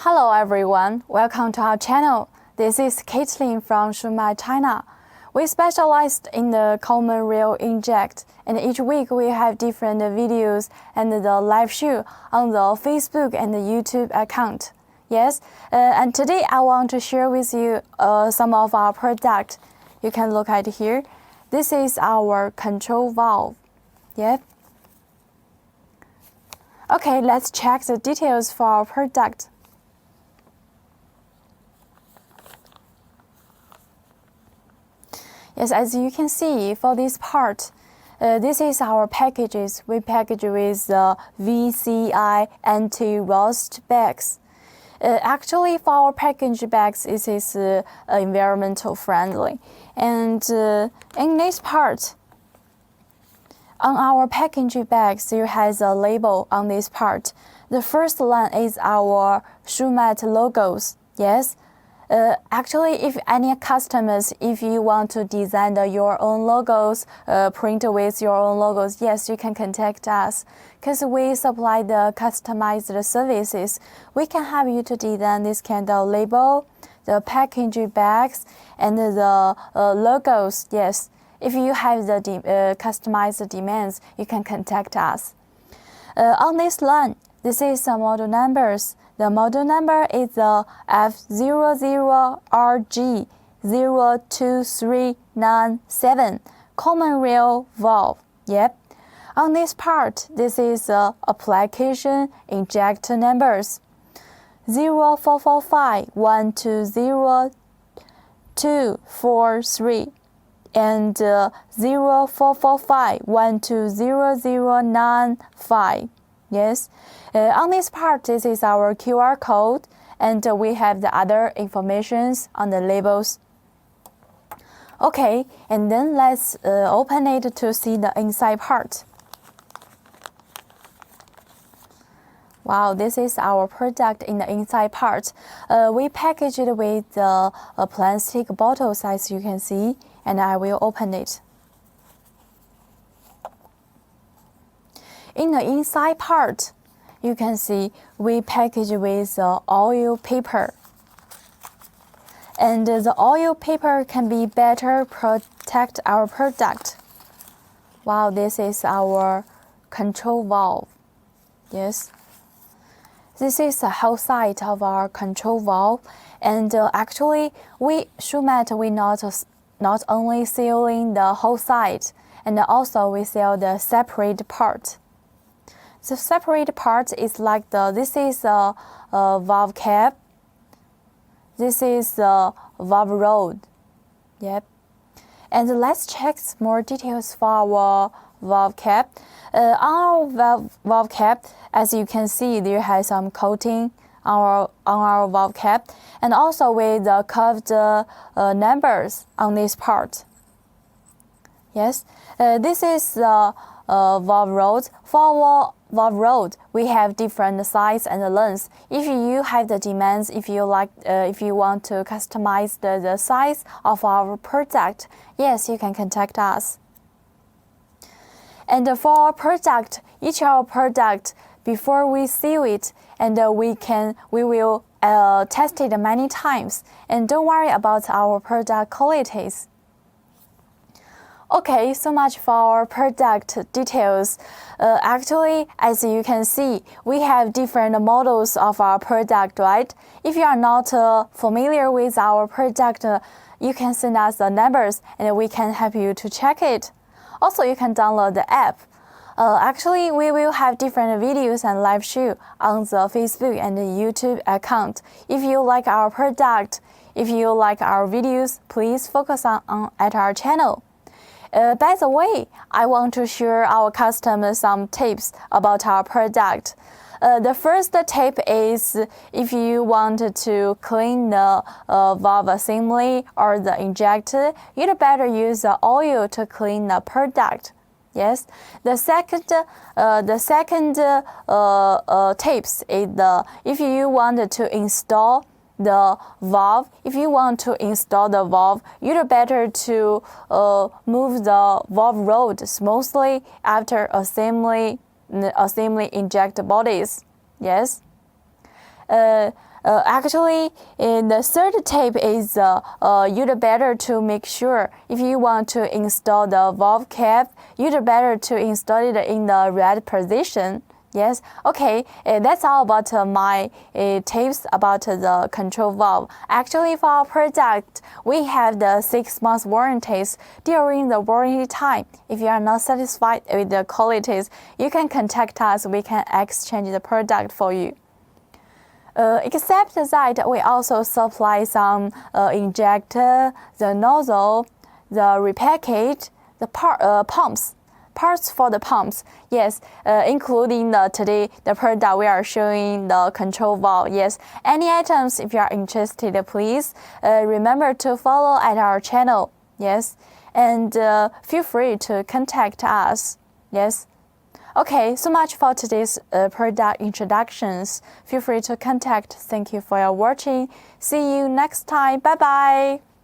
Hello everyone, welcome to our channel. This is Caitlin from Shumatt, China. We specialized in the common rail inject, and each week we have different videos and the live show on the Facebook and the YouTube account. Yes, and today I want to share with you some of our products. You can look at here. This is our control valve. Yep. Okay, let's check the details for our product. Yes, as you can see, for this part, this is our packages. We package with the VCI anti-rust bags. Actually, for our package bags, it is environmental friendly. And in this part, on our packaging bags, there has a label on this part. The first line is our Shumatt logos. Yes. Actually, if any customers, if you want to design your own logos, print with your own logos, yes, you can contact us, because we supply the customized services. We can help you to design this kind of label, the packaging bags, and the logos. Yes, if you have the customized demands, you can contact us. On this line, this is some model numbers. The model number is the F00RJ02397 common rail valve. Yep. On this part, this is the application injector numbers 0445120243 and 0445120095. Yes. On this part, this is our QR code, and we have the other informations on the labels. Okay, and then let's open it to see the inside part. Wow, this is our product in the inside part. We package it with a plastic bottle size, you can see, and I will open it. In the inside part, you can see we package with oil paper. And the oil paper can be better protect our product. Wow, this is our control valve. Yes. This is the whole side of our control valve. And actually, Shumatt, we not only sealing the whole side, and also we sell the separate part. The separate part is like this is a valve cap. This is the valve rod. Yep. And let's check more details for our valve cap. On our valve cap, as you can see, there has some coating on our valve cap, and also with the curved numbers on this part. Yes. This is the valve rod. For our valve rod, we have different size and lengths. If you have the demands, if you want to customize the size of our product, yes, you can contact us. And for our product, each of our product, before we seal it, and we will test it many times. And don't worry about our product qualities. Okay, so much for our product details. Actually, as you can see, we have different models of our product, right? If you are not familiar with our product, you can send us the numbers and we can help you to check it. Also, you can download the app. Actually, we will have different videos and live show on the Facebook and the YouTube account. If you like our product, if you like our videos, please focus on at our channel. By the way, I want to share our customers some tips about our product. The first tip is if you want to clean the valve assembly or the injector, you'd better use the oil to clean the product. Yes. The second tips is if you want to install the valve. If you want to install the valve, you'd better to move the valve rod smoothly after assembly inject bodies. Yes. Actually, the third tip is you'd better to make sure if you want to install the valve cap, you'd better to install it in the right position. Yes, okay, that's all about my tips about the control valve. Actually, for our product, we have the 6 months warranties during the warranty time. If you are not satisfied with the qualities, you can contact us. We can exchange the product for you. Except that we also supply some injector, the nozzle, the repair kit, the parts for the pumps. Yes, including today the product we are showing the control valve. Yes, any items if you are interested, please remember to follow at our channel. Yes, and feel free to contact us. Yes. Okay, so much for today's product introductions. Feel free to contact. Thank you for your watching. See you next time. Bye bye.